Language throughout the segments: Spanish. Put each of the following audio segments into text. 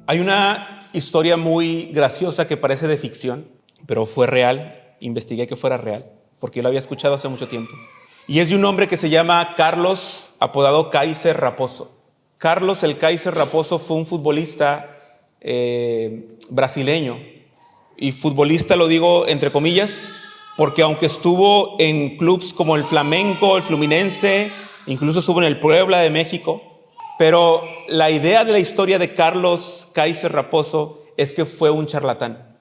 Hay una historia muy graciosa que parece de ficción, pero fue real. Investigué que fuera real, porque yo la había escuchado hace mucho tiempo. Y es de un hombre que se llama Carlos, apodado Kaiser Raposo. Carlos el Kaiser Raposo fue un futbolista brasileño. Y futbolista lo digo entre comillas, porque aunque estuvo en clubes como el Flamengo, el Fluminense, incluso estuvo en el Puebla de México, pero la idea de la historia de Carlos Kaiser Raposo es que fue un charlatán.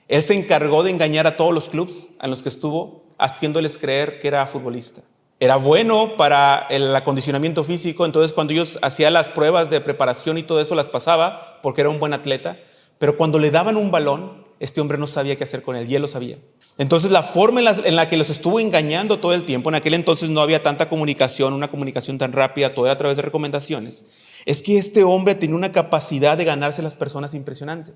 Él se encargó de engañar a todos los clubes en los que estuvo, haciéndoles creer que era futbolista. Era bueno para el acondicionamiento físico, entonces cuando ellos hacían las pruebas de preparación y todo eso las pasaba porque era un buen atleta, pero cuando le daban un balón, este hombre no sabía qué hacer con él y él lo sabía. Entonces la forma en la que los estuvo engañando todo el tiempo, en aquel entonces no había tanta comunicación, una comunicación tan rápida, todo era a través de recomendaciones, es que este hombre tenía una capacidad de ganarse a las personas impresionante.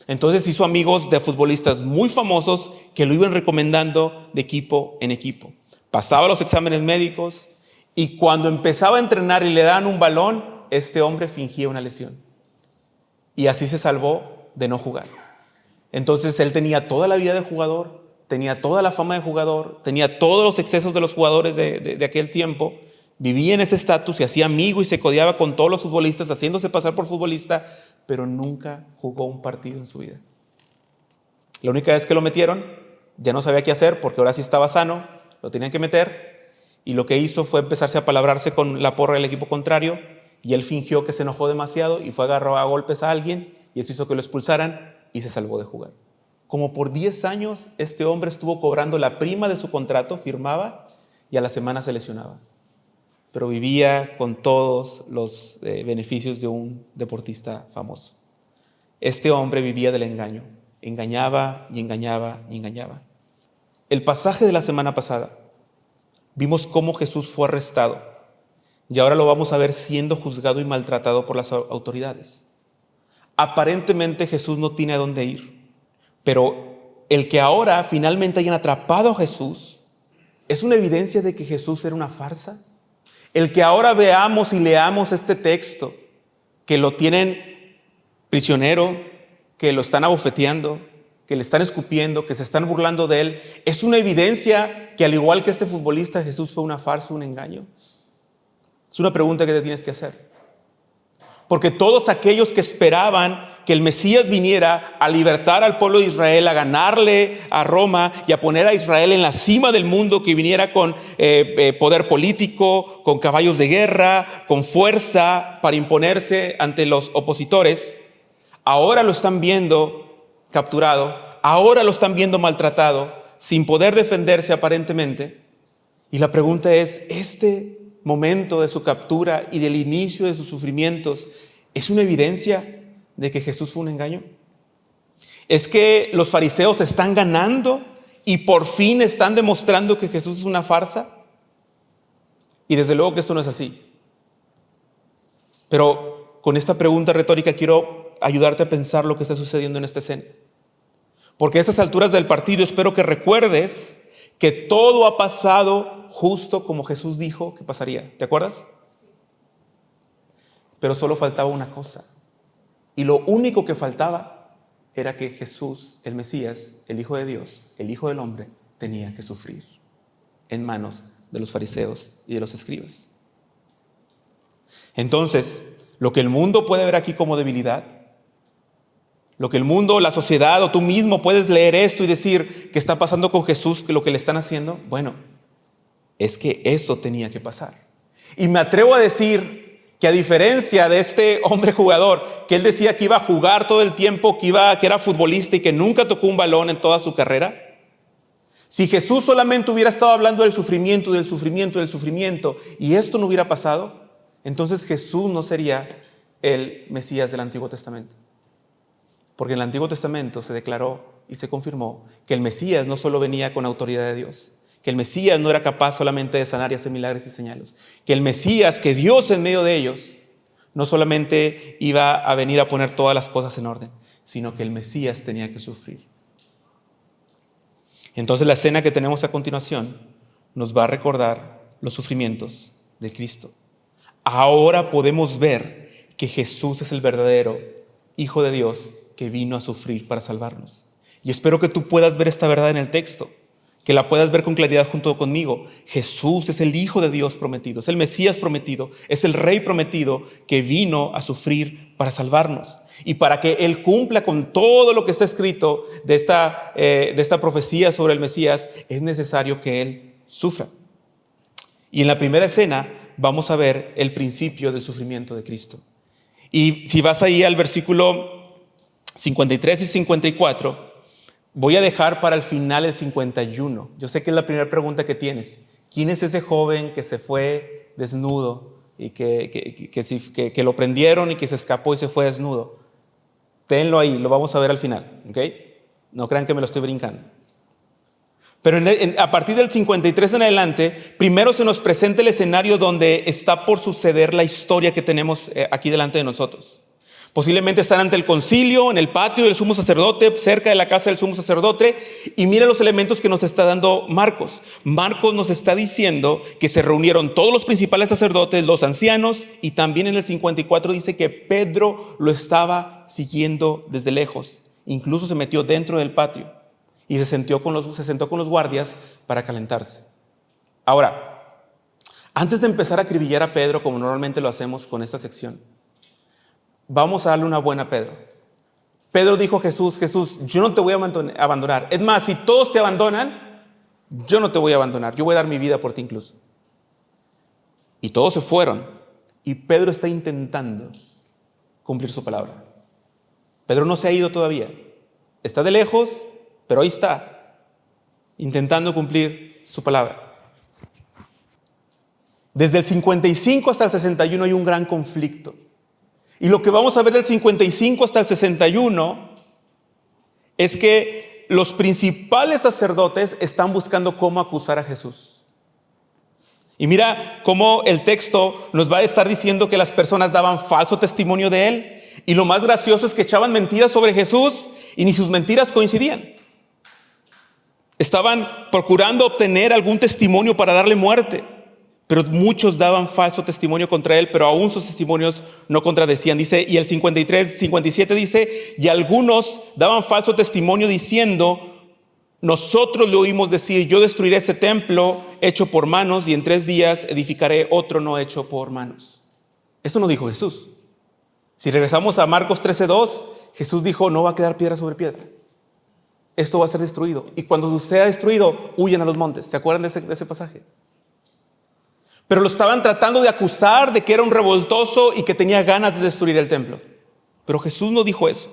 Entonces hizo amigos de futbolistas muy famosos que lo iban recomendando de equipo en equipo. Pasaba los exámenes médicos y cuando empezaba a entrenar y le daban un balón, este hombre fingía una lesión. Y así se salvó de no jugar. Entonces él tenía toda la vida de jugador, tenía toda la fama de jugador, tenía todos los excesos de los jugadores de aquel tiempo, vivía en ese estatus, se hacía amigo y se codeaba con todos los futbolistas, haciéndose pasar por futbolista, pero nunca jugó un partido en su vida. La única vez que lo metieron, ya no sabía qué hacer porque ahora sí estaba sano, lo tenían que meter, y lo que hizo fue empezarse a palabrarse con la porra del equipo contrario, y él fingió que se enojó demasiado y fue a agarrar a golpes a alguien, y eso hizo que lo expulsaran y se salvó de jugar. Como por 10 años este hombre estuvo cobrando la prima de su contrato, firmaba y a la semana se lesionaba. Pero vivía con todos los beneficios de un deportista famoso. Este hombre vivía del engaño, engañaba y engañaba y engañaba. El pasaje de la semana pasada, vimos cómo Jesús fue arrestado y ahora lo vamos a ver siendo juzgado y maltratado por las autoridades. Aparentemente Jesús no tiene a dónde ir, pero el que ahora finalmente hayan atrapado a Jesús es una evidencia de que Jesús era una farsa. El que ahora veamos y leamos este texto, que lo tienen prisionero, que lo están abofeteando, que le están escupiendo, que se están burlando de él, es una evidencia que al igual que este futbolista, Jesús fue una farsa, un engaño. Es una pregunta que te tienes que hacer. Porque todos aquellos que esperaban que el Mesías viniera a libertar al pueblo de Israel, a ganarle a Roma y a poner a Israel en la cima del mundo, que viniera con poder político, con caballos de guerra, con fuerza para imponerse ante los opositores, ahora lo están viendo capturado, ahora lo están viendo maltratado, sin poder defenderse aparentemente. Y la pregunta es, ¿este momento de su captura y del inicio de sus sufrimientos es una evidencia de que Jesús fue un engaño? ¿Es que los fariseos están ganando y por fin están demostrando que Jesús es una farsa? Y desde luego que esto no es así. Pero con esta pregunta retórica quiero ayudarte a pensar lo que está sucediendo en esta escena. Porque a estas alturas del partido espero que recuerdes que todo ha pasado justo como Jesús dijo que pasaría. ¿Te acuerdas? Pero solo faltaba una cosa. Y lo único que faltaba era que Jesús, el Mesías, el Hijo de Dios, el Hijo del Hombre, tenía que sufrir en manos de los fariseos y de los escribas. Entonces, lo que el mundo puede ver aquí como debilidad, lo que el mundo, la sociedad o tú mismo puedes leer esto y decir que está pasando con Jesús, que lo que le están haciendo, bueno, es que eso tenía que pasar. Y me atrevo a decir que a diferencia de este hombre jugador, que él decía que iba a jugar todo el tiempo, que era futbolista y que nunca tocó un balón en toda su carrera, si Jesús solamente hubiera estado hablando del sufrimiento, del sufrimiento, del sufrimiento, y esto no hubiera pasado, entonces Jesús no sería el Mesías del Antiguo Testamento. Porque en el Antiguo Testamento se declaró y se confirmó que el Mesías no solo venía con autoridad de Dios, que el Mesías no era capaz solamente de sanar y hacer milagros y señales, que el Mesías, que Dios en medio de ellos, no solamente iba a venir a poner todas las cosas en orden, sino que el Mesías tenía que sufrir. Entonces la escena que tenemos a continuación nos va a recordar los sufrimientos del Cristo. ahora podemos ver que Jesús es el verdadero Hijo de Dios que vino a sufrir para salvarnos. Y espero que tú puedas ver esta verdad en el texto, que la puedas ver con claridad junto conmigo. Jesús es el Hijo de Dios prometido, es el Mesías prometido, es el Rey prometido que vino a sufrir para salvarnos. Y para que Él cumpla con todo lo que está escrito de esta profecía sobre el Mesías, es necesario que Él sufra. Y en la primera escena vamos a ver el principio del sufrimiento de Cristo. Y si vas ahí al versículo 53 y 54, voy a dejar para el final el 51. Yo sé que es la primera pregunta que tienes. ¿Quién es ese joven que se fue desnudo y que lo prendieron y que se escapó y se fue desnudo? Tenlo ahí, lo vamos a ver al final, ¿ok? No crean que me lo estoy brincando. Pero a partir del 53 en adelante, primero se nos presenta el escenario donde está por suceder la historia que tenemos aquí delante de nosotros. Posiblemente están ante el concilio, en el patio del sumo sacerdote, cerca de la casa del sumo sacerdote. Y mira los elementos que nos está dando Marcos. Marcos nos está diciendo que se reunieron todos los principales sacerdotes, los ancianos, y también en el 54 dice que Pedro lo estaba siguiendo desde lejos. Incluso se metió dentro del patio y se sentó con los guardias para calentarse. Ahora, antes de empezar a acribillar a Pedro, como normalmente lo hacemos con esta sección, vamos a darle una buena a Pedro. Pedro dijo a Jesús, yo no te voy a abandonar. Es más, si todos te abandonan, yo no te voy a abandonar. Yo voy a dar mi vida por ti incluso. Y todos se fueron. Y Pedro está intentando cumplir su palabra. Pedro no se ha ido todavía. Está de lejos, pero ahí está, intentando cumplir su palabra. Desde el 55 hasta el 61 hay un gran conflicto. Y lo que vamos a ver del 55 hasta el 61 es que los principales sacerdotes están buscando cómo acusar a Jesús. Y mira cómo el texto nos va a estar diciendo que las personas daban falso testimonio de Él. Y lo más gracioso es que echaban mentiras sobre Jesús y ni sus mentiras coincidían. Estaban procurando obtener algún testimonio para darle muerte. Pero muchos daban falso testimonio contra él, pero aún sus testimonios no contradecían. Dice, y el 57 dice, y algunos daban falso testimonio diciendo, nosotros le oímos decir, yo destruiré ese templo hecho por manos y en 3 días edificaré otro no hecho por manos. Esto no dijo Jesús. Si regresamos a Marcos 13:2, Jesús dijo, no va a quedar piedra sobre piedra. Esto va a ser destruido. Y cuando sea destruido, huyan a los montes. ¿Se acuerdan de ese pasaje? Pero lo estaban tratando de acusar de que era un revoltoso y que tenía ganas de destruir el templo. Pero Jesús no dijo eso.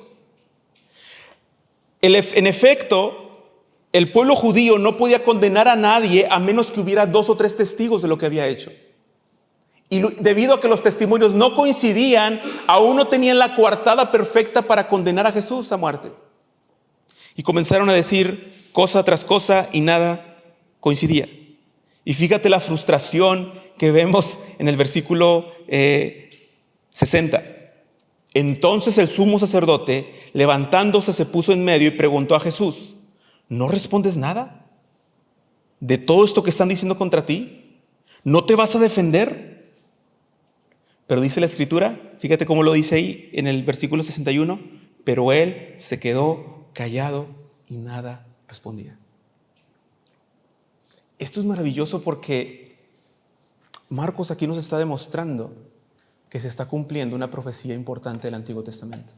En efecto, el pueblo judío no podía condenar a nadie a menos que hubiera 2 o 3 testigos de lo que había hecho. Y debido a que los testimonios no coincidían, aún no tenían la coartada perfecta para condenar a Jesús a muerte. Y comenzaron a decir cosa tras cosa y nada coincidía. Y fíjate la frustración que vemos en el versículo 60. Entonces el sumo sacerdote, levantándose, se puso en medio y preguntó a Jesús, ¿no respondes nada de todo esto que están diciendo contra ti? ¿No te vas a defender? Pero dice la Escritura, fíjate cómo lo dice ahí en el versículo 61, pero él se quedó callado y nada respondía. Esto es maravilloso porque Marcos aquí nos está demostrando que se está cumpliendo una profecía importante del Antiguo Testamento.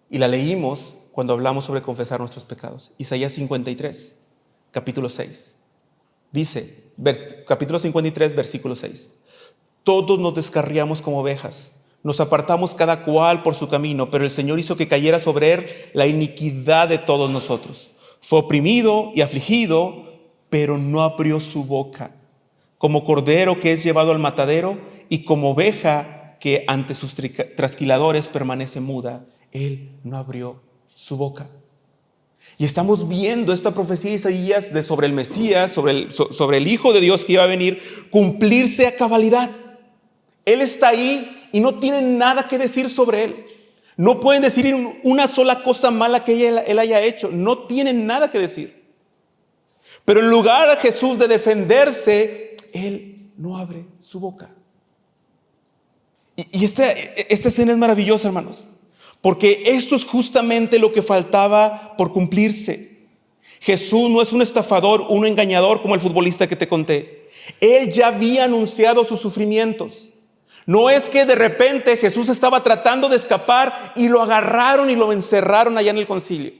Y la leímos cuando hablamos sobre confesar nuestros pecados. Isaías 53, capítulo 6. Dice, capítulo 53, versículo 6. Todos nos descarriamos como ovejas, nos apartamos cada cual por su camino, pero el Señor hizo que cayera sobre él la iniquidad de todos nosotros. Fue oprimido y afligido, pero no abrió su boca. Como cordero que es llevado al matadero y como oveja que ante sus trasquiladores permanece muda, él no abrió su boca. Y estamos viendo esta profecía de Isaías sobre el Mesías, sobre el Hijo de Dios que iba a venir, cumplirse a cabalidad. Él está ahí y no tienen nada que decir sobre él. No pueden decir una sola cosa mala que él haya hecho. No tienen nada que decir. Pero en lugar de Jesús de defenderse, él no abre su boca. Y esta escena es maravillosa, hermanos, porque esto es justamente lo que faltaba por cumplirse. Jesús no es un estafador, un engañador como el futbolista que te conté. Él ya había anunciado sus sufrimientos. No es que de repente Jesús estaba tratando de escapar y lo agarraron y lo encerraron allá en el concilio.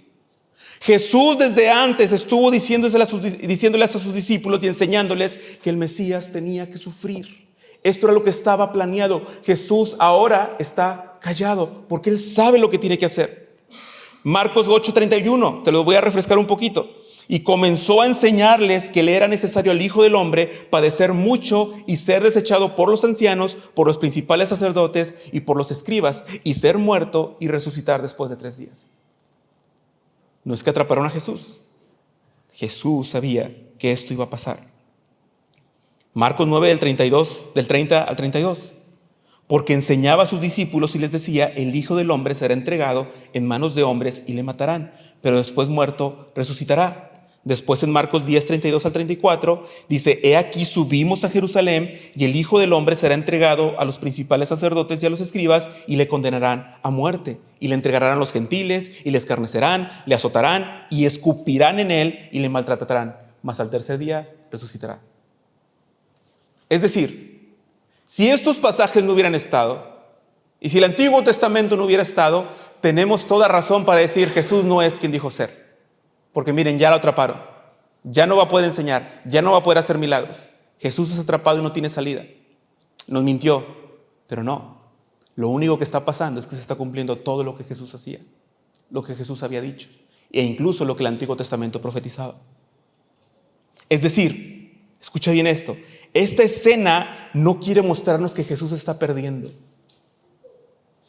Jesús desde antes estuvo diciéndoles a sus discípulos y enseñándoles que el Mesías tenía que sufrir. Esto era lo que estaba planeado. Jesús ahora está callado porque Él sabe lo que tiene que hacer. Marcos 8:31, te lo voy a refrescar un poquito. Y comenzó a enseñarles que le era necesario al Hijo del Hombre padecer mucho y ser desechado por los ancianos, por los principales sacerdotes y por los escribas, y ser muerto y resucitar después de 3 días. No es que atraparon a Jesús. Jesús sabía que esto iba a pasar. Marcos 9 del 30 al 32. Porque enseñaba a sus discípulos y les decía: el Hijo del Hombre será entregado en manos de hombres y le matarán, pero después muerto resucitará. Después en Marcos 10, 32 al 34 dice: he aquí subimos a Jerusalén y el Hijo del Hombre será entregado a los principales sacerdotes y a los escribas y le condenarán a muerte y le entregarán a los gentiles y le escarnecerán, le azotarán y escupirán en él y le maltratarán, mas al tercer día resucitará. Es decir, si estos pasajes no hubieran estado y si el Antiguo Testamento no hubiera estado, tenemos toda razón para decir: Jesús no es quien dijo ser. Porque miren, ya lo atraparon. Ya no va a poder enseñar, ya no va a poder hacer milagros. Jesús es atrapado y no tiene salida. Nos mintió, pero no. Lo único que está pasando es que se está cumpliendo todo lo que Jesús hacía, lo que Jesús había dicho, e incluso lo que el Antiguo Testamento profetizaba. Es decir, escucha bien esto, esta escena no quiere mostrarnos que Jesús está perdiendo.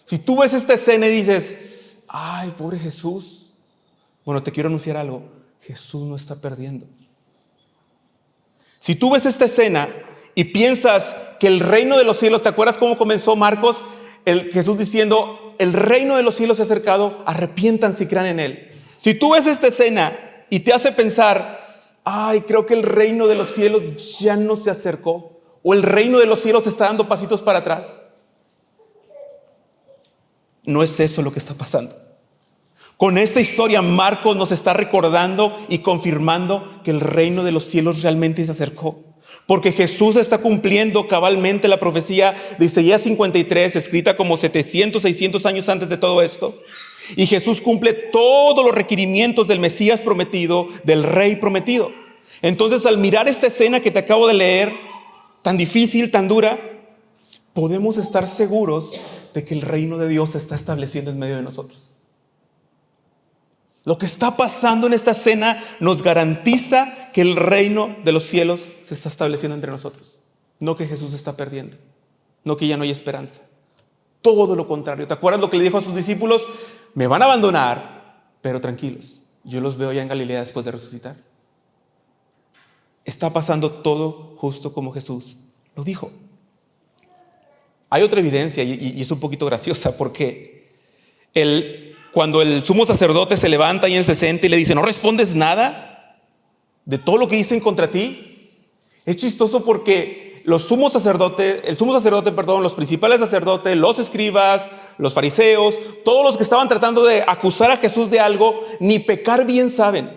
Si tú ves esta escena y dices: ay, pobre Jesús, bueno, te quiero anunciar algo: Jesús no está perdiendo. Si tú ves esta escena y piensas que el reino de los cielos, ¿te acuerdas cómo comenzó Marcos? Jesús diciendo: el reino de los cielos se ha acercado, arrepiéntanse y crean en él. Si tú ves esta escena y te hace pensar: ay, creo que el reino de los cielos ya no se acercó, o el reino de los cielos está dando pasitos para atrás, no es eso lo que está pasando. Con esta historia, Marcos nos está recordando y confirmando que el reino de los cielos realmente se acercó. Porque Jesús está cumpliendo cabalmente la profecía de Isaías 53, escrita como 700, 600 años antes de todo esto. Y Jesús cumple todos los requerimientos del Mesías prometido, del Rey prometido. Entonces, al mirar esta escena que te acabo de leer, tan difícil, tan dura, podemos estar seguros de que el reino de Dios se está estableciendo en medio de nosotros. Lo que está pasando en esta escena nos garantiza que el reino de los cielos se está estableciendo entre nosotros. No que Jesús está perdiendo, no que ya no hay esperanza. Todo lo contrario. ¿Te acuerdas lo que le dijo a sus discípulos? Me van a abandonar, pero tranquilos, yo los veo ya en Galilea después de resucitar. Está pasando todo justo como Jesús lo dijo. Hay otra evidencia y es un poquito graciosa, porque cuando el sumo sacerdote se levanta y él se sienta y le dice: ¿no respondes nada de todo lo que dicen contra ti? Es chistoso porque el sumo sacerdote, los principales sacerdotes, los escribas, los fariseos, todos los que estaban tratando de acusar a Jesús de algo, ni pecar bien saben,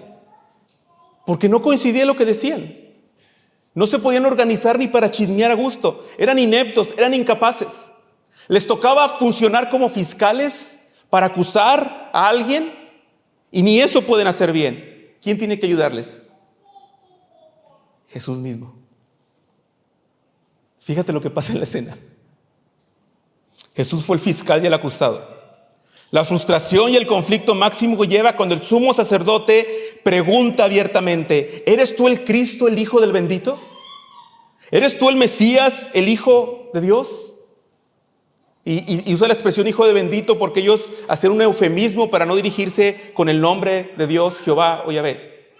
porque no coincidía lo que decían. No se podían organizar ni para chismear a gusto. Eran ineptos, eran incapaces. Les tocaba funcionar como fiscales para acusar a alguien y ni eso pueden hacer bien. ¿Quién tiene que ayudarles? Jesús mismo. Fíjate lo que pasa en la escena. Jesús fue el fiscal y el acusado. La frustración y el conflicto máximo lleva cuando el sumo sacerdote pregunta abiertamente: ¿eres tú el Cristo, el Hijo del Bendito? ¿Eres tú el Mesías, el Hijo de Dios? Y usa la expresión Hijo de Bendito porque ellos hacen un eufemismo para no dirigirse con el nombre de Dios, Jehová o Yahvé.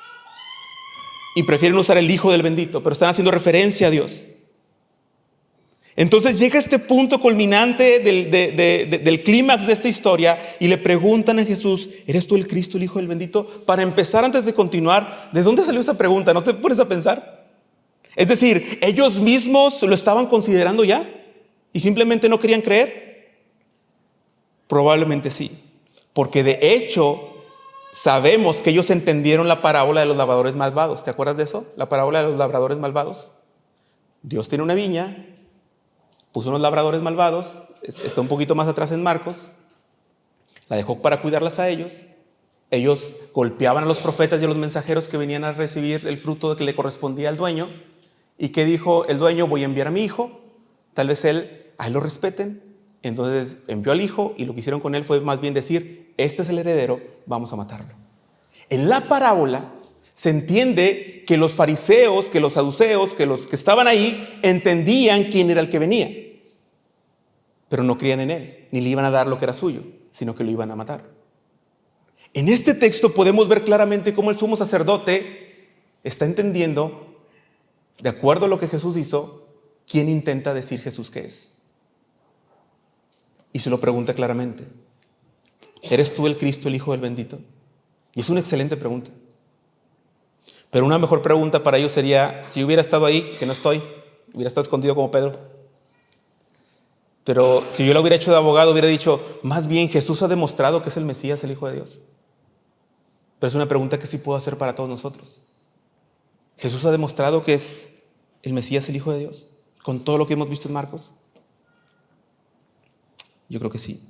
Y prefieren usar el Hijo del Bendito, pero están haciendo referencia a Dios. Entonces llega este punto culminante del clímax de esta historia y le preguntan a Jesús: ¿eres tú el Cristo, el Hijo del Bendito? Para empezar, antes de continuar, ¿de dónde salió esa pregunta? ¿No te pones a pensar? Es decir, ellos mismos lo estaban considerando ya. ¿Y simplemente no querían creer? Probablemente sí, porque de hecho sabemos que ellos entendieron la parábola de los labradores malvados. ¿Te acuerdas de eso? La parábola de los labradores malvados. Dios tiene una viña, puso unos labradores malvados, está un poquito más atrás en Marcos, la dejó para cuidarlas a ellos. Ellos golpeaban a los profetas y a los mensajeros que venían a recibir el fruto que le correspondía al dueño. ¿Y qué dijo el dueño? Voy a enviar a mi hijo, tal vez a él lo respeten. Entonces envió al hijo y lo que hicieron con él fue más bien decir, este es el heredero, vamos a matarlo. En la parábola se entiende que los fariseos, que los saduceos, que los que estaban ahí entendían quién era el que venía, pero no creían en él, ni le iban a dar lo que era suyo, sino que lo iban a matar. En este texto podemos ver claramente cómo el sumo sacerdote está entendiendo, de acuerdo a lo que Jesús hizo, quién intenta decir Jesús que es. Y se lo pregunta claramente, ¿eres tú el Cristo, el Hijo del Bendito? Y es una excelente pregunta. Pero una mejor pregunta para ellos sería, si hubiera estado ahí, que no estoy, hubiera estado escondido como Pedro. Pero si yo lo hubiera hecho de abogado, hubiera dicho, más bien Jesús ha demostrado que es el Mesías, el Hijo de Dios. Pero es una pregunta que sí puedo hacer para todos nosotros. ¿Jesús ha demostrado que es el Mesías, el Hijo de Dios? Con todo lo que hemos visto en Marcos. Yo creo que sí.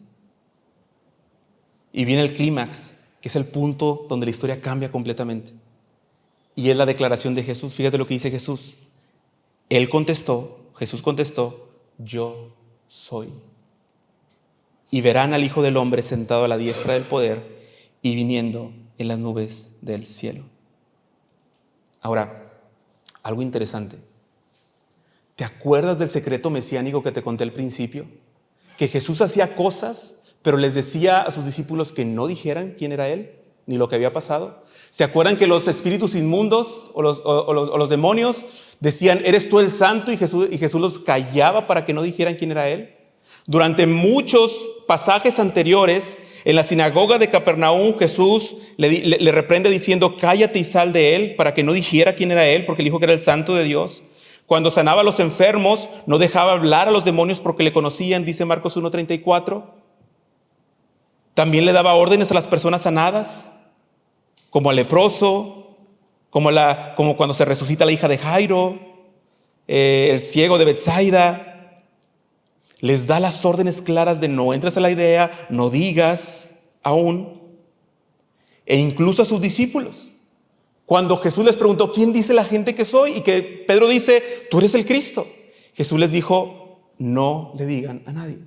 Y viene el clímax, que es el punto donde la historia cambia completamente. Y es la declaración de Jesús. Fíjate lo que dice Jesús. Jesús contestó, yo soy. Y verán al Hijo del Hombre sentado a la diestra del poder y viniendo en las nubes del cielo. Ahora, algo interesante. ¿Te acuerdas del secreto mesiánico que te conté al principio? Que Jesús hacía cosas, pero les decía a sus discípulos que no dijeran quién era Él, ni lo que había pasado. ¿Se acuerdan que los espíritus inmundos o los demonios decían, eres tú el santo? Y Jesús los callaba para que no dijeran quién era Él. Durante muchos pasajes anteriores, en la sinagoga de Capernaum, Jesús le reprende diciendo, cállate y sal de él, para que no dijera quién era Él, porque él dijo que era el santo de Dios. Cuando sanaba a los enfermos, no dejaba hablar a los demonios porque le conocían, dice Marcos 1:34. También le daba órdenes a las personas sanadas, como al leproso, como cuando se resucita la hija de Jairo, el ciego de Betsaida. Les da las órdenes claras de no entres a la idea, no digas aún. E incluso a sus discípulos. Cuando Jesús les preguntó, ¿quién dice la gente que soy? Y que Pedro dice, tú eres el Cristo. Jesús les dijo, no le digan a nadie.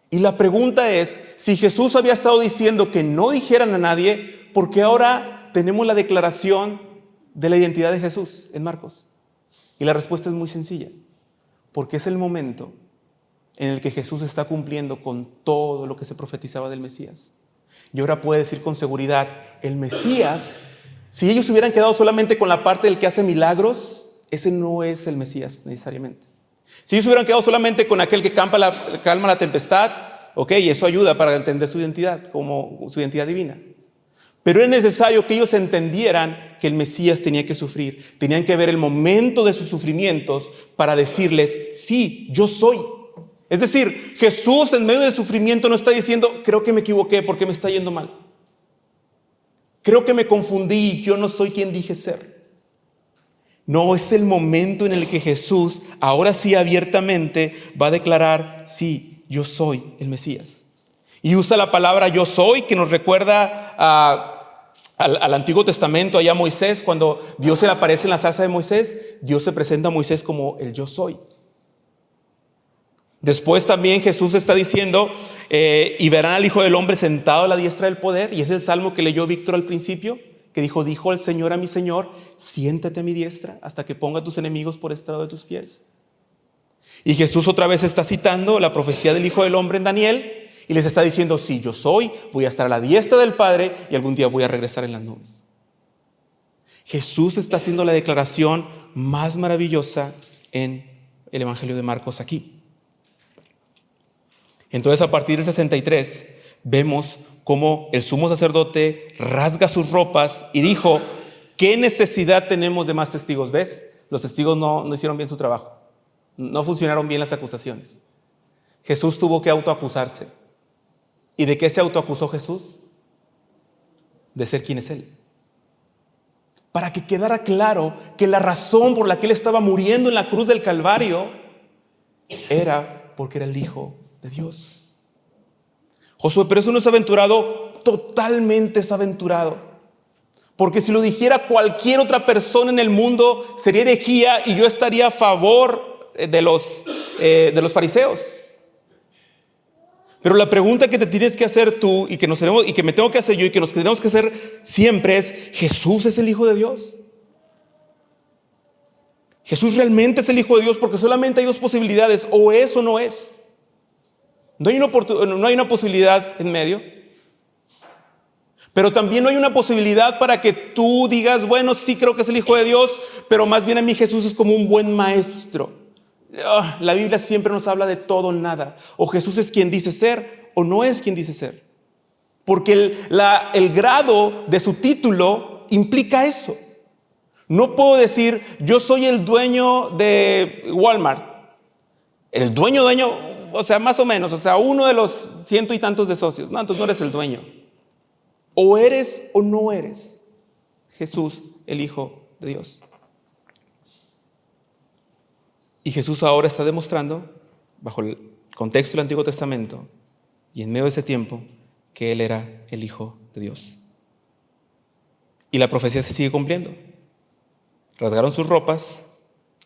Y la pregunta es, si Jesús había estado diciendo que no dijeran a nadie, ¿por qué ahora tenemos la declaración de la identidad de Jesús en Marcos? Y la respuesta es muy sencilla. Porque es el momento en el que Jesús está cumpliendo con todo lo que se profetizaba del Mesías. Y ahora puede decir con seguridad, el Mesías, si ellos hubieran quedado solamente con la parte del que hace milagros, ese no es el Mesías necesariamente. Si ellos hubieran quedado solamente con aquel que calma la tempestad, ok, eso ayuda para entender su identidad, como su identidad divina. Pero es necesario que ellos entendieran que el Mesías tenía que sufrir. Tenían que ver el momento de sus sufrimientos para decirles, sí, yo soy. Es decir, Jesús en medio del sufrimiento no está diciendo, creo que me equivoqué porque me está yendo mal. Creo que me confundí, yo no soy quien dije ser. No, es el momento en el que Jesús, ahora sí abiertamente, va a declarar, sí, yo soy el Mesías. Y usa la palabra yo soy, que nos recuerda al Antiguo Testamento, allá a Moisés, cuando Dios se le aparece en la zarza de Moisés, Dios se presenta a Moisés como el yo soy. Después también Jesús está diciendo, y verán al Hijo del Hombre sentado a la diestra del poder, y es el salmo que leyó Víctor al principio, que dijo el Señor a mi Señor, siéntate a mi diestra hasta que ponga a tus enemigos por estrado de tus pies. Y Jesús otra vez está citando la profecía del Hijo del Hombre en Daniel, y les está diciendo, sí, yo soy, voy a estar a la diestra del Padre, y algún día voy a regresar en las nubes. Jesús está haciendo la declaración más maravillosa en el Evangelio de Marcos aquí. Entonces, a partir del 63, vemos cómo el sumo sacerdote rasga sus ropas y dijo, ¿qué necesidad tenemos de más testigos? ¿Ves? Los testigos no hicieron bien su trabajo. No funcionaron bien las acusaciones. Jesús tuvo que autoacusarse. ¿Y de qué se autoacusó Jesús? De ser quien es Él. Para que quedara claro que la razón por la que Él estaba muriendo en la cruz del Calvario era porque era el Hijo de Dios. Josué, pero eso no es aventurado. Totalmente es aventurado. Porque si lo dijera cualquier otra persona en el mundo, sería herejía y yo estaría a favor de los fariseos. Pero la pregunta que te tienes que hacer tú y que me tengo que hacer yo y que nos tenemos que hacer siempre es: ¿Jesús es el Hijo de Dios? ¿Jesús realmente es el Hijo de Dios? Porque solamente hay dos posibilidades: o es o no es. No hay una posibilidad en medio. Pero también no hay una posibilidad para que tú digas: bueno, sí creo que es el Hijo de Dios, pero más bien a mí Jesús es como un buen maestro. La Biblia siempre nos habla de todo o nada. O Jesús es quien dice ser o no es quien dice ser. Porque el grado de su título implica eso. No puedo decir: yo soy el dueño de Walmart. El dueño, o sea, más o menos, o sea, uno de los 100 y tantos de socios. No, entonces no eres el dueño. O eres o no eres Jesús, el Hijo de Dios. Y Jesús ahora está demostrando, bajo el contexto del Antiguo Testamento y en medio de ese tiempo, que Él era el Hijo de Dios. Y la profecía se sigue cumpliendo. Rasgaron sus ropas,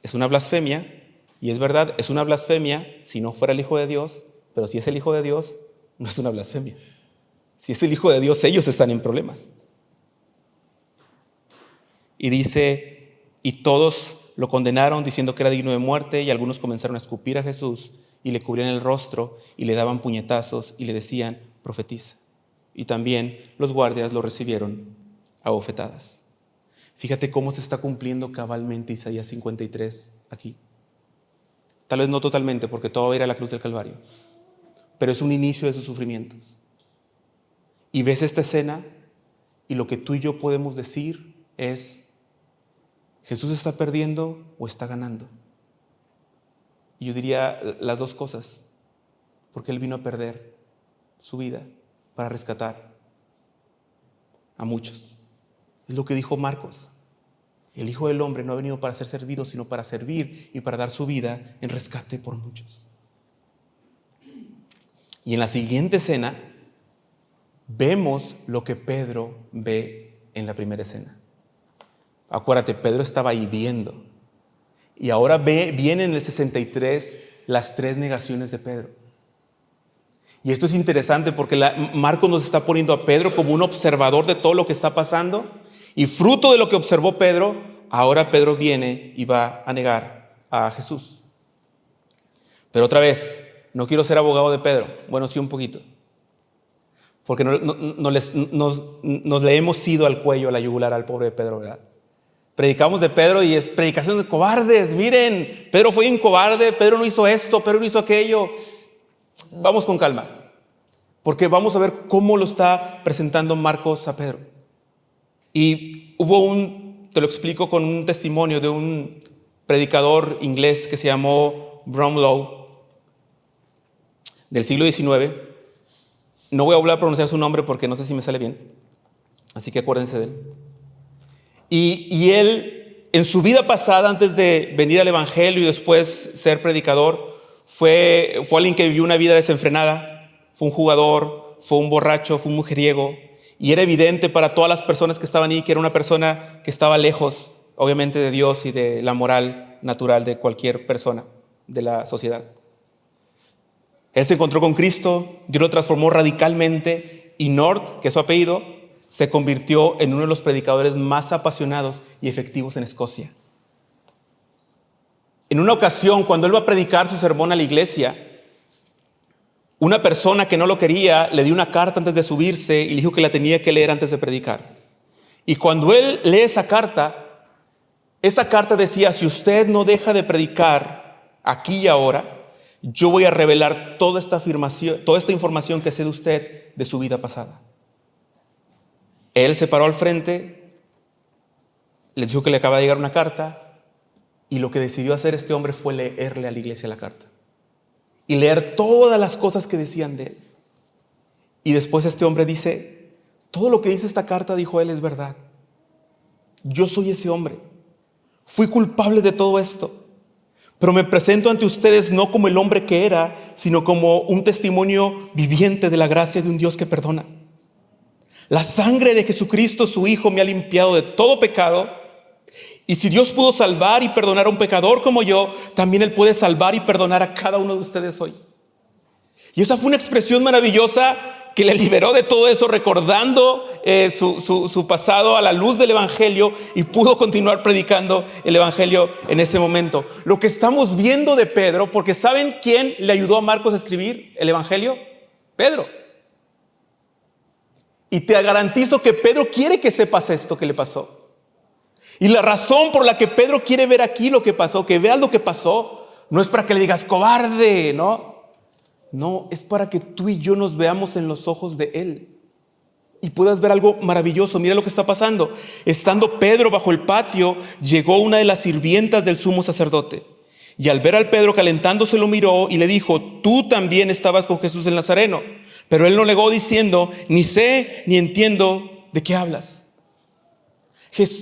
es una blasfemia, y es verdad, es una blasfemia si no fuera el Hijo de Dios, pero si es el Hijo de Dios, no es una blasfemia. Si es el Hijo de Dios, ellos están en problemas. Y dice: y todos lo condenaron diciendo que era digno de muerte, y algunos comenzaron a escupir a Jesús y le cubrían el rostro y le daban puñetazos y le decían: profetiza. Y también los guardias lo recibieron a bofetadas. Fíjate cómo se está cumpliendo cabalmente Isaías 53 aquí. Tal vez no totalmente, porque todo va a ir a la cruz del Calvario, pero es un inicio de sus sufrimientos. Y ves esta escena y lo que tú y yo podemos decir es: ¿Jesús está perdiendo o está ganando? Y yo diría las dos cosas, porque Él vino a perder su vida para rescatar a muchos. Es lo que dijo Marcos: el Hijo del Hombre no ha venido para ser servido, sino para servir y para dar su vida en rescate por muchos. Y en la siguiente escena vemos lo que Pedro ve en la primera escena. Acuérdate, Pedro estaba ahí viendo. Y ahora vienen en el 63 las 3 negaciones de Pedro. Y esto es interesante porque Marcos nos está poniendo a Pedro como un observador de todo lo que está pasando. Y fruto de lo que observó Pedro, ahora Pedro viene y va a negar a Jesús. Pero otra vez, no quiero ser abogado de Pedro. Bueno, sí, un poquito. Porque nos le hemos ido al cuello, a la yugular al pobre de Pedro, ¿verdad? Predicamos de Pedro y es predicación de cobardes. Miren, Pedro fue un cobarde, Pedro no hizo esto, Pedro no hizo aquello. Vamos con calma, porque vamos a ver cómo lo está presentando Marcos a Pedro. Y te lo explico con un testimonio de un predicador inglés que se llamó Brownlow, del siglo XIX. No voy a volver a pronunciar su nombre porque no sé si me sale bien, así que acuérdense de él. Y él, en su vida pasada, antes de venir al Evangelio y después ser predicador, fue alguien que vivió una vida desenfrenada. Fue un jugador, fue un borracho, fue un mujeriego. Y era evidente para todas las personas que estaban ahí que era una persona que estaba lejos, obviamente, de Dios y de la moral natural de cualquier persona de la sociedad. Él se encontró con Cristo, Dios lo transformó radicalmente, y North, que es su apellido, se convirtió en uno de los predicadores más apasionados y efectivos en Escocia. En una ocasión, cuando él va a predicar su sermón a la iglesia, una persona que no lo quería le dio una carta antes de subirse y le dijo que la tenía que leer antes de predicar. Y cuando él lee esa carta decía: si usted no deja de predicar aquí y ahora, yo voy a revelar toda esta información que sé de usted de su vida pasada. Él se paró al frente, les dijo que le acaba de llegar una carta, Y lo que decidió hacer este hombre fue leerle a la iglesia la carta. Y leer todas las cosas que decían de él. Y después este hombre dice, todo lo que dice esta carta, dijo él, es verdad. Yo soy ese hombre. Fui culpable de todo esto. Pero me presento ante ustedes no como el hombre que era, sino como un testimonio viviente de la gracia de un Dios que perdona. La sangre de Jesucristo, su Hijo, me ha limpiado de todo pecado. Y si Dios pudo salvar y perdonar a un pecador como yo, también Él puede salvar y perdonar a cada uno de ustedes hoy. Y esa fue una expresión maravillosa que le liberó de todo eso, recordando su pasado a la luz del Evangelio, y pudo continuar predicando el Evangelio en ese momento. Lo que estamos viendo de Pedro, porque ¿saben quién le ayudó a Marcos a escribir el Evangelio? Pedro. Y te garantizo que Pedro quiere que sepas esto que le pasó. Y la razón por la que Pedro quiere ver aquí lo que pasó, que veas lo que pasó, no es para que le digas cobarde, ¿no? No, es para que tú y yo nos veamos en los ojos de Él y puedas ver algo maravilloso. Mira lo que está pasando. Estando Pedro bajo el patio, llegó una de las sirvientas del sumo sacerdote. Y al ver al Pedro calentándose, lo miró y le dijo, tú también estabas con Jesús el Nazareno. Pero él no negó diciendo, ni sé ni entiendo de qué hablas.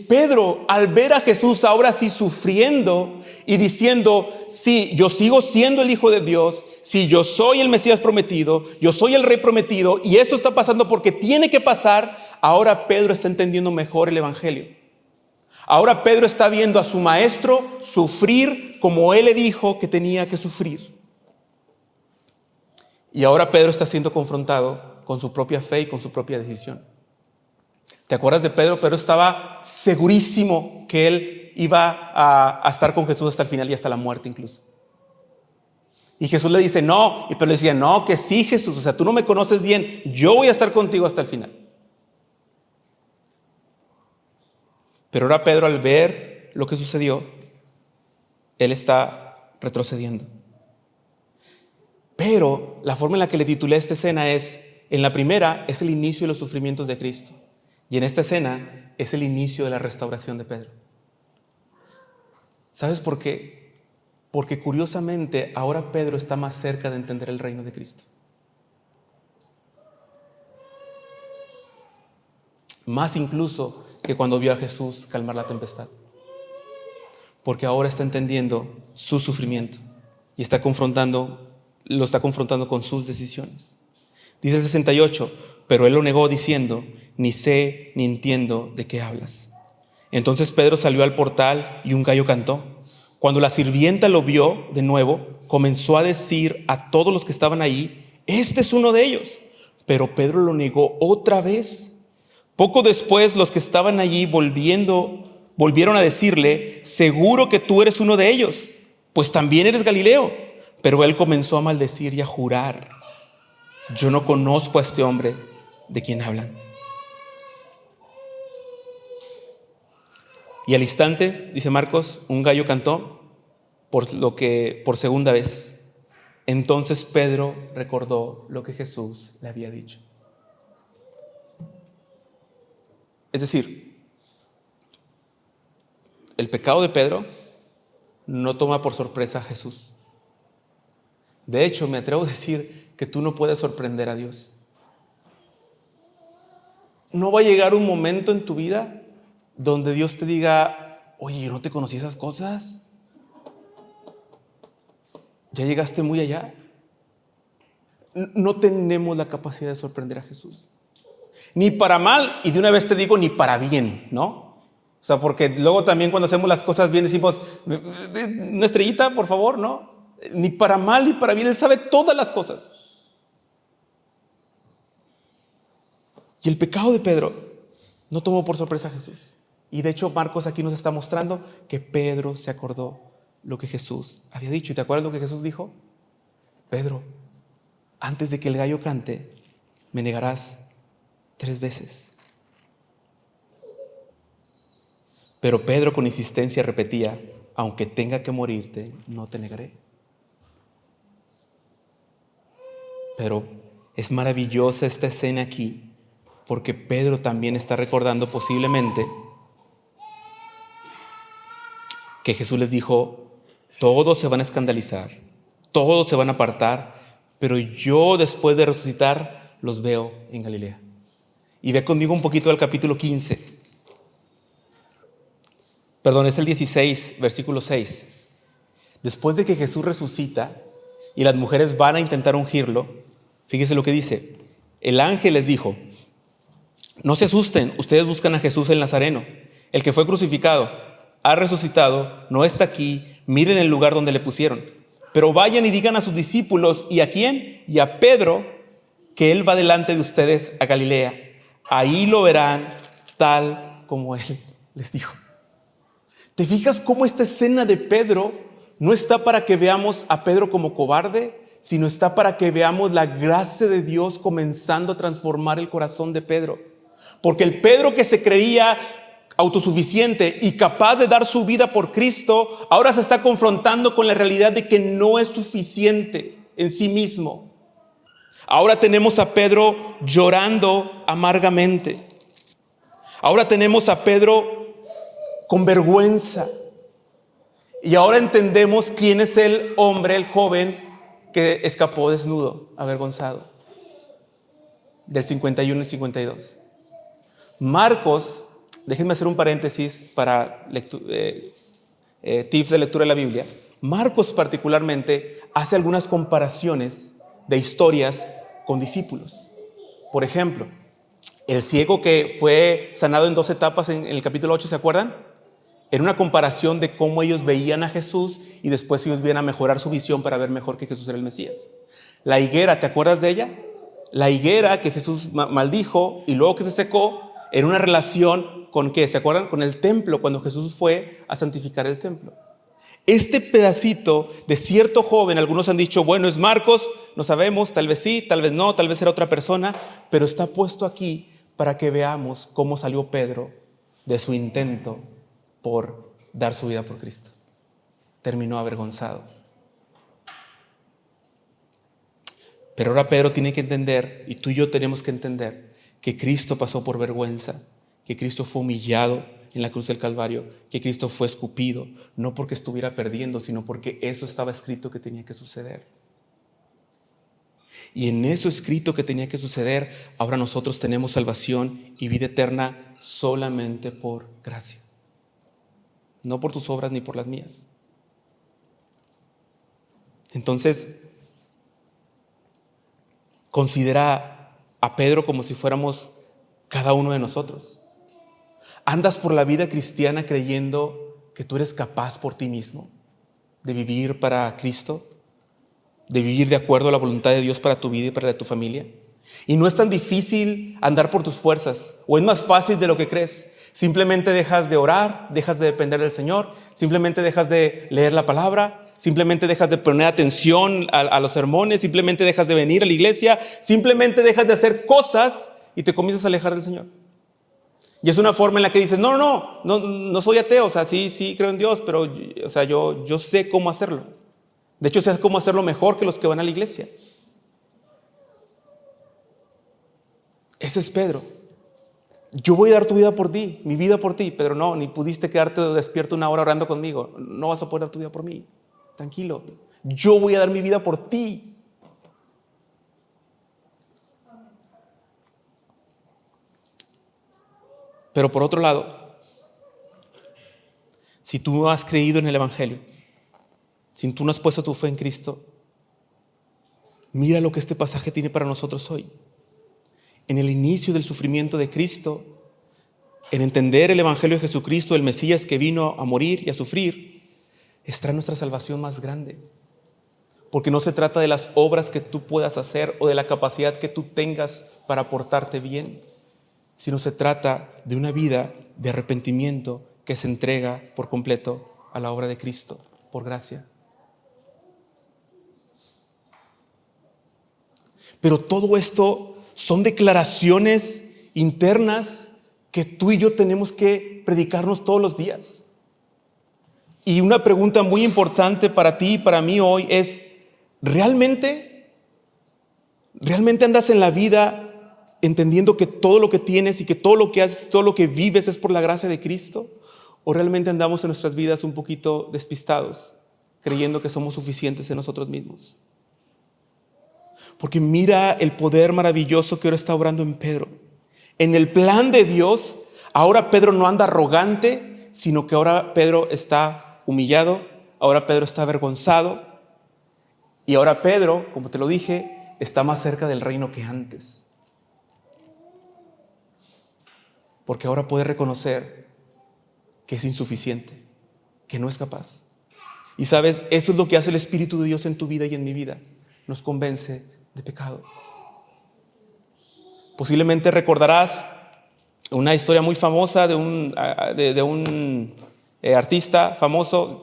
Pedro, al ver a Jesús ahora sí sufriendo y diciendo, sí, yo sigo siendo el Hijo de Dios, sí, yo soy el Mesías prometido, yo soy el Rey prometido, y esto está pasando porque tiene que pasar. Ahora Pedro está entendiendo mejor el Evangelio. Ahora Pedro está viendo a su maestro sufrir como él le dijo que tenía que sufrir. Y ahora Pedro está siendo confrontado con su propia fe y con su propia decisión. ¿Te acuerdas de Pedro? Pedro estaba segurísimo que él iba a estar con Jesús hasta el final y hasta la muerte incluso. Y Jesús le dice no, y Pedro le decía no, que sí, Jesús, o sea, tú no me conoces bien, yo voy a estar contigo hasta el final. Pero ahora Pedro, al ver lo que sucedió, él está retrocediendo. Pero la forma en la que le titulé esta escena es, en la primera es el inicio de los sufrimientos de Cristo, y en esta escena es el inicio de la restauración de Pedro. ¿Sabes por qué? Porque curiosamente ahora Pedro está más cerca de entender el reino de Cristo. Más incluso que cuando vio a Jesús calmar la tempestad. Porque ahora está entendiendo su sufrimiento y lo está confrontando con sus decisiones. Dice el 68, pero él lo negó diciendo, ni sé ni entiendo de qué hablas. Entonces Pedro salió al portal y un gallo cantó. Cuando la sirvienta lo vio de nuevo, comenzó a decir a todos los que estaban ahí, este es uno de ellos. Pero Pedro lo negó otra vez. Poco después los que estaban allí volvieron a decirle, seguro que tú eres uno de ellos, pues también eres Galileo. Pero él comenzó a maldecir y a jurar, yo no conozco a este hombre de quien hablan. Y al instante, dice Marcos, un gallo cantó por segunda vez. Entonces Pedro recordó lo que Jesús le había dicho. Es decir, el pecado de Pedro no toma por sorpresa a Jesús. De hecho, me atrevo a decir que tú no puedes sorprender a Dios. No va a llegar un momento en tu vida donde Dios te diga, oye, yo no te conocí esas cosas. ¿Ya llegaste muy allá? No tenemos la capacidad de sorprender a Jesús. Ni para mal, y de una vez te digo, ni para bien, ¿no? O sea, porque luego también cuando hacemos las cosas bien decimos, una estrellita, por favor, ¿no? Ni para mal ni para bien, Él sabe todas las cosas. Y el pecado de Pedro no tomó por sorpresa a Jesús. Y de hecho Marcos aquí nos está mostrando que Pedro se acordó lo que Jesús había dicho. ¿Y te acuerdas lo que Jesús dijo? Pedro, antes de que el gallo cante, me negarás 3 veces. Pero Pedro con insistencia repetía, aunque tenga que morirte, no te negaré. Pero es maravillosa esta escena aquí, porque Pedro también está recordando posiblemente que Jesús les dijo, todos se van a escandalizar, todos se van a apartar, pero yo después de resucitar los veo en Galilea. Y ve conmigo un poquito del capítulo 15. Perdón, es el 16, versículo 6. Después de que Jesús resucita y las mujeres van a intentar ungirlo, fíjese lo que dice. El ángel les dijo, no se asusten, ustedes buscan a Jesús el Nazareno, el que fue crucificado, ha resucitado, no está aquí, miren el lugar donde le pusieron. Pero vayan y digan a sus discípulos, ¿y a quién? Y a Pedro, que él va delante de ustedes a Galilea. Ahí lo verán tal como él les dijo. ¿Te fijas cómo esta escena de Pedro no está para que veamos a Pedro como cobarde, sino está para que veamos la gracia de Dios comenzando a transformar el corazón de Pedro? Porque el Pedro que se creía autosuficiente y capaz de dar su vida por Cristo, ahora se está confrontando con la realidad de que no es suficiente en sí mismo. Ahora tenemos a Pedro llorando amargamente. Ahora tenemos a Pedro con vergüenza. Y ahora entendemos quién es el hombre, el joven que escapó desnudo, avergonzado. Del 51 y 52. Marcos, déjenme hacer un paréntesis para tips de lectura de la Biblia. Marcos particularmente hace algunas comparaciones de historias con discípulos. Por ejemplo, el ciego que fue sanado en 2 etapas en el capítulo 8, ¿se acuerdan? Era una comparación de cómo ellos veían a Jesús y después ellos iban a mejorar su visión para ver mejor que Jesús era el Mesías. La higuera, ¿te acuerdas de ella? La higuera que Jesús maldijo y luego que se secó, era una relación con ¿qué? ¿Se acuerdan? Con el templo, cuando Jesús fue a santificar el templo. Este pedacito de cierto joven, algunos han dicho, bueno, es Marcos, no sabemos, tal vez sí, tal vez no, tal vez era otra persona, pero está puesto aquí para que veamos cómo salió Pedro de su intento por dar su vida por Cristo. Terminó avergonzado. Pero ahora Pedro tiene que entender, y tú y yo tenemos que entender, que Cristo pasó por vergüenza, que Cristo fue humillado en la cruz del Calvario, que Cristo fue escupido, no porque estuviera perdiendo, sino porque eso estaba escrito que tenía que suceder. Y en eso escrito que tenía que suceder, ahora nosotros tenemos salvación y vida eterna solamente por gracia. No por tus obras ni por las mías. Entonces, considera a Pedro como si fuéramos cada uno de nosotros. ¿Andas por la vida cristiana creyendo que tú eres capaz por ti mismo de vivir para Cristo? ¿De vivir de acuerdo a la voluntad de Dios para tu vida y para la de tu familia? Y no es tan difícil andar por tus fuerzas, o es más fácil de lo que crees. Simplemente dejas de orar, dejas de depender del Señor, simplemente dejas de leer la palabra, simplemente dejas de poner atención a los sermones, simplemente dejas de venir a la iglesia, simplemente dejas de hacer cosas y te comienzas a alejar del Señor. Y es una forma en la que dices, no soy ateo, o sea, sí creo en Dios, pero o sea, yo sé cómo hacerlo. De hecho, sé cómo hacerlo mejor que los que van a la iglesia. Ese es Pedro. Yo voy a dar tu vida por ti, mi vida por ti. Pedro, no, ni pudiste quedarte despierto una hora orando conmigo. No vas a poder dar tu vida por mí. Tranquilo. Yo voy a dar mi vida por ti. Pero por otro lado, si tú no has creído en el Evangelio, si tú no has puesto tu fe en Cristo, mira lo que este pasaje tiene para nosotros hoy. En el inicio del sufrimiento de Cristo, en entender el Evangelio de Jesucristo, el Mesías que vino a morir y a sufrir, está nuestra salvación más grande. Porque no se trata de las obras que tú puedas hacer o de la capacidad que tú tengas para portarte bien, sino se trata de una vida de arrepentimiento que se entrega por completo a la obra de Cristo, por gracia. Pero todo esto son declaraciones internas que tú y yo tenemos que predicarnos todos los días. Y una pregunta muy importante para ti y para mí hoy es, ¿realmente andas en la vida entendiendo que todo lo que tienes y que todo lo que haces, todo lo que vives es por la gracia de Cristo? ¿O realmente andamos en nuestras vidas un poquito despistados, creyendo que somos suficientes en nosotros mismos? Porque mira el poder maravilloso que ahora está obrando en Pedro. En el plan de Dios, ahora Pedro no anda arrogante, sino que ahora Pedro está humillado, ahora Pedro está avergonzado, y ahora Pedro, como te lo dije, está más cerca del reino que antes. Porque ahora puede reconocer que es insuficiente, que no es capaz. Y sabes, eso es lo que hace el Espíritu de Dios en tu vida y en mi vida. Nos convence de pecado. Posiblemente recordarás una historia muy famosa de un artista famoso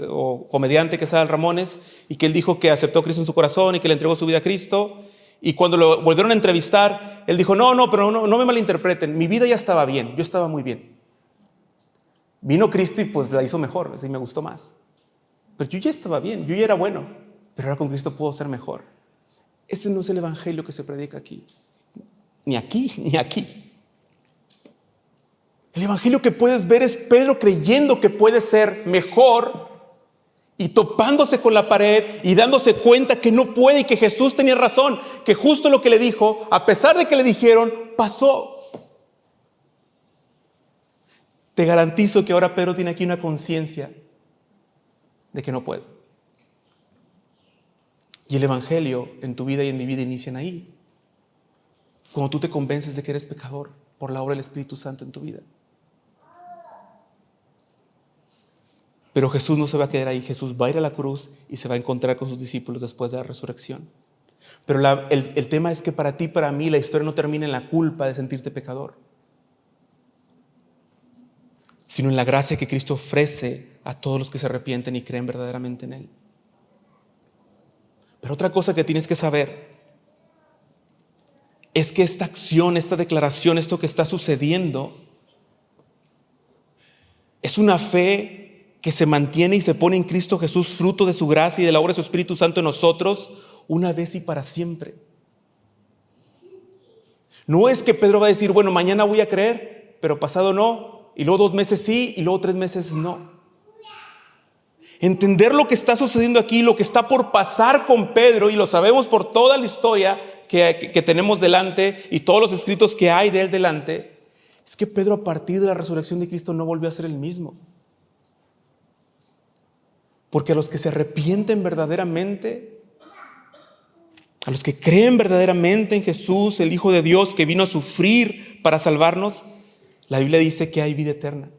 o comediante que es Adal Ramones, y que él dijo que aceptó a Cristo en su corazón y que le entregó su vida a Cristo. Y cuando lo volvieron a entrevistar, él dijo, pero no me malinterpreten, mi vida ya estaba bien, yo estaba muy bien. Vino Cristo y pues la hizo mejor, así me gustó más. Pero yo ya estaba bien, yo ya era bueno, pero ahora con Cristo puedo ser mejor. Ese no es el evangelio que se predica aquí. Ni aquí, ni aquí. El evangelio que puedes ver es Pedro creyendo que puede ser mejor y topándose con la pared y dándose cuenta que no puede y que Jesús tenía razón, que justo lo que le dijo, a pesar de que le dijeron, pasó. Te garantizo que ahora Pedro tiene aquí una conciencia de que no puede. Y el evangelio en tu vida y en mi vida inician ahí. Cuando tú te convences de que eres pecador por la obra del Espíritu Santo en tu vida. Pero Jesús no se va a quedar ahí. Jesús va a ir a la cruz y se va a encontrar con sus discípulos después de la resurrección. Pero el tema es que para ti, para mí, la historia no termina en la culpa de sentirte pecador, sino en la gracia que Cristo ofrece a todos los que se arrepienten y creen verdaderamente en Él. Pero otra cosa que tienes que saber es que esta acción, esta declaración, esto que está sucediendo, es una fe que se mantiene y se pone en Cristo Jesús, fruto de su gracia y de la obra de su Espíritu Santo en nosotros, una vez y para siempre. No es que Pedro va a decir, bueno, mañana voy a creer, pero pasado no, y luego 2 meses sí, y luego 3 meses no. Entender lo que está sucediendo aquí, lo que está por pasar con Pedro, y lo sabemos por toda la historia que tenemos delante y todos los escritos que hay de él delante, es que Pedro, a partir de la resurrección de Cristo, no volvió a ser el mismo. Porque a los que se arrepienten verdaderamente, a los que creen verdaderamente en Jesús, el Hijo de Dios que vino a sufrir para salvarnos, la Biblia dice que hay vida eterna.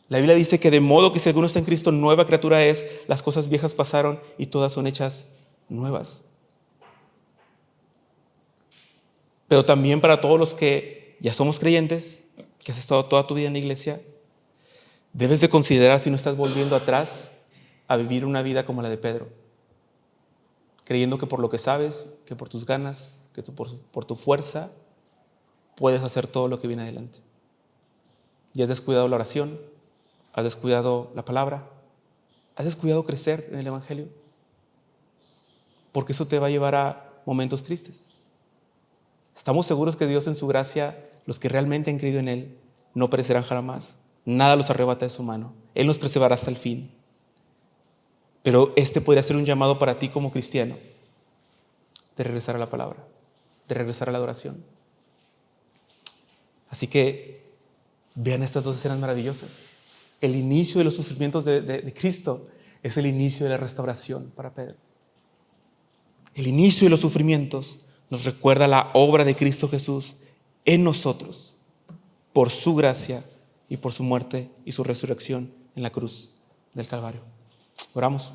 La Biblia dice que de modo que si alguno está en Cristo, nueva criatura es, las cosas viejas pasaron y todas son hechas nuevas. Pero también para todos los que ya somos creyentes, que has estado toda tu vida en la iglesia, debes de considerar si no estás volviendo atrás a vivir una vida como la de Pedro, creyendo que por lo que sabes, que por tus ganas, que por tu fuerza, puedes hacer todo lo que viene adelante. Y has descuidado la oración, has descuidado la palabra, has descuidado crecer en el evangelio, porque eso te va a llevar a momentos tristes. Estamos seguros que Dios en su gracia, los que realmente han creído en Él, no perecerán jamás. Nada los arrebata de su mano. Él nos preservará hasta el fin. Pero este podría ser un llamado para ti como cristiano, de regresar a la palabra, de regresar a la adoración. Así que vean estas 2 escenas maravillosas. El inicio de los sufrimientos de Cristo es el inicio de la restauración para Pedro. El inicio de los sufrimientos nos recuerda la obra de Cristo Jesús en nosotros, por su gracia y por su muerte y su resurrección en la cruz del Calvario. Oramos.